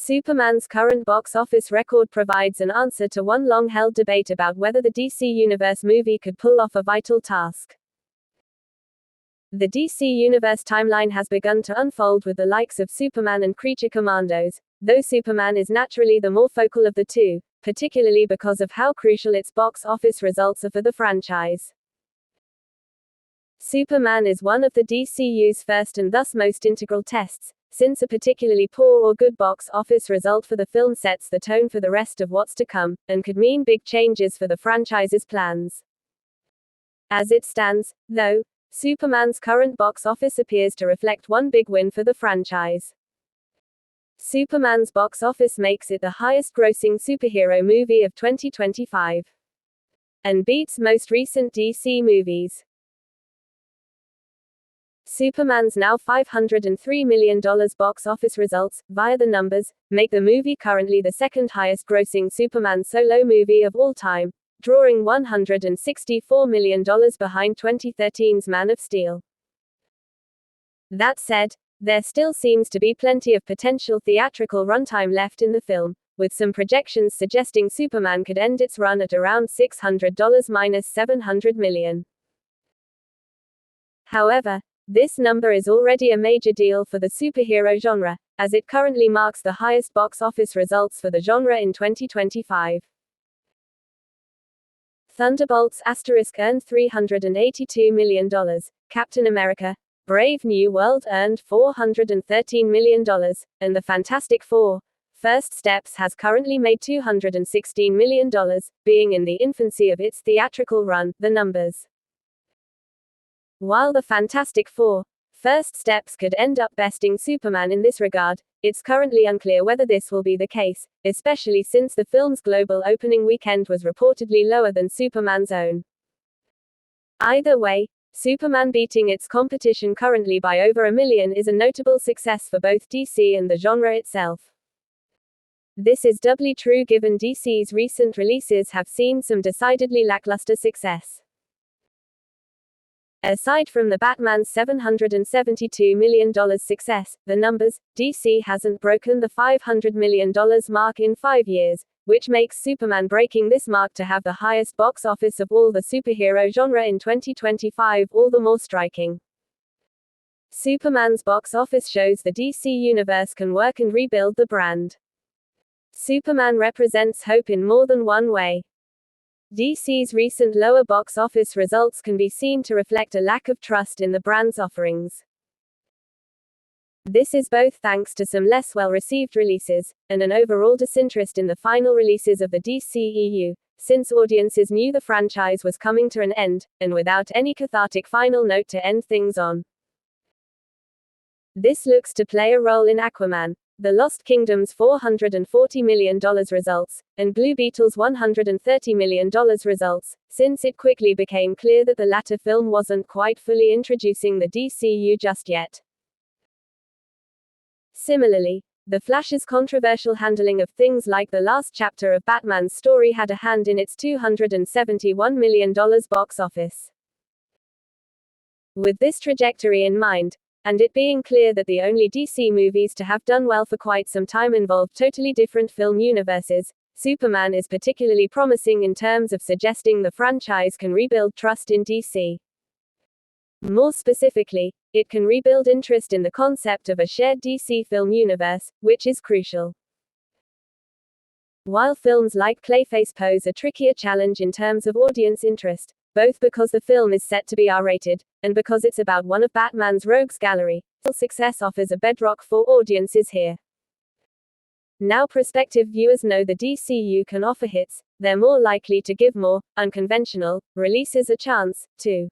Superman's current box office record provides an answer to one long-held debate about whether the DC Universe movie could pull off a vital task. The DC Universe timeline has begun to unfold with the likes of Superman and Creature Commandos, though Superman is naturally the more focal of the two, particularly because of how crucial its box office results are for the franchise. Superman is one of the DCU's first and thus most integral tests, since a particularly poor or good box office result for the film sets the tone for the rest of what's to come, and could mean big changes for the franchise's plans. As it stands, though, Superman's current box office appears to reflect one big win for the franchise. Superman's box office makes it the highest-grossing superhero movie of 2025. And beats most recent DC movies. Superman's now $503 million box office results, via the numbers, make the movie currently the second highest-grossing Superman solo movie of all time, drawing $164 million behind 2013's Man of Steel. That said, there still seems to be plenty of potential theatrical runtime left in the film, with some projections suggesting Superman could end its run at around $600–700 million. However, this number is already a major deal for the superhero genre, as it currently marks the highest box office results for the genre in 2025. Thunderbolts earned $382 million, Captain America: Brave New World earned $413 million, and The Fantastic Four: First Steps has currently made $216 million, being in the infancy of its theatrical run. The numbers. While The Fantastic Four: First Steps could end up besting Superman in this regard, it's currently unclear whether this will be the case, especially since the film's global opening weekend was reportedly lower than Superman's own. Either way, Superman beating its competition currently by over $1 million is a notable success for both DC and the genre itself. This is doubly true given DC's recent releases have seen some decidedly lackluster success. Aside from the Batman's $772 million success, the numbers, DC hasn't broken the $500 million mark in 5 years, which makes Superman breaking this mark to have the highest box office of all the superhero genre in 2025 all the more striking. Superman's box office shows the DC Universe can work and rebuild the brand. Superman represents hope in more than one way. DC's recent lower box office results can be seen to reflect a lack of trust in the brand's offerings. This is both thanks to some less well-received releases, and an overall disinterest in the final releases of the DCEU, since audiences knew the franchise was coming to an end, and without any cathartic final note to end things on. This looks to play a role in Aquaman: The Lost Kingdom's $440 million results, and Blue Beetle's $130 million results, since it quickly became clear that the latter film wasn't quite fully introducing the DCU just yet. Similarly, The Flash's controversial handling of things like the last chapter of Batman's story had a hand in its $271 million box office. With this trajectory in mind, and it being clear that the only DC movies to have done well for quite some time involved totally different film universes, Superman is particularly promising in terms of suggesting the franchise can rebuild trust in DC. More specifically, it can rebuild interest in the concept of a shared DC film universe, which is crucial. While films like Clayface pose a trickier challenge in terms of audience interest, both because the film is set to be R-rated, and because it's about one of Batman's rogues gallery, success offers a bedrock for audiences here. Now prospective viewers know the DCU can offer hits, they're more likely to give more unconventional releases a chance, too.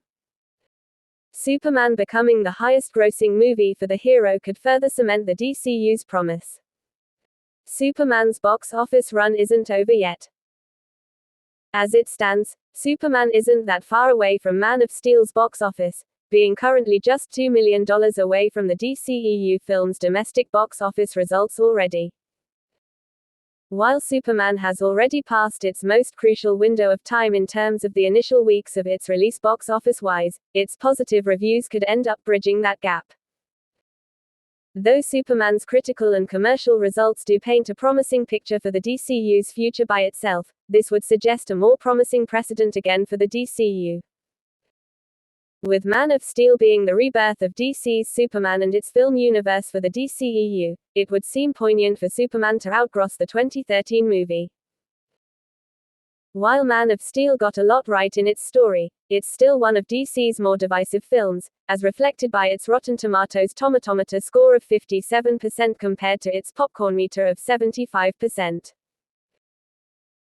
Superman becoming the highest-grossing movie for the hero could further cement the DCU's promise. Superman's box office run isn't over yet. As it stands, Superman isn't that far away from Man of Steel's box office, being currently just $2 million away from the DCEU film's domestic box office results already. While Superman has already passed its most crucial window of time in terms of the initial weeks of its release box office-wise, its positive reviews could end up bridging that gap. Though Superman's critical and commercial results do paint a promising picture for the DCU's future by itself, this would suggest a more promising precedent again for the DCU. With Man of Steel being the rebirth of DC's Superman and its film universe for the DCEU, it would seem poignant for Superman to outgross the 2013 movie. While Man of Steel got a lot right in its story, it's still one of DC's more divisive films, as reflected by its Rotten Tomatoes Tomatometer score of 57% compared to its popcorn meter of 75%.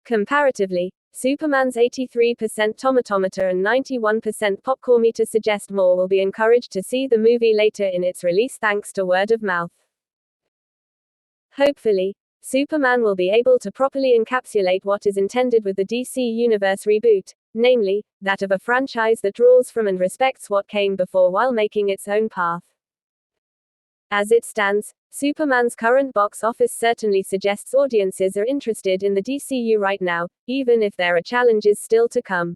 Comparatively, Superman's 83% tomatometer and 91% popcorn meter suggest more will be encouraged to see the movie later in its release thanks to word of mouth. Hopefully, Superman will be able to properly encapsulate what is intended with the DC Universe reboot, namely, that of a franchise that draws from and respects what came before while making its own path. As it stands, Superman's current box office certainly suggests audiences are interested in the DCU right now, even if there are challenges still to come.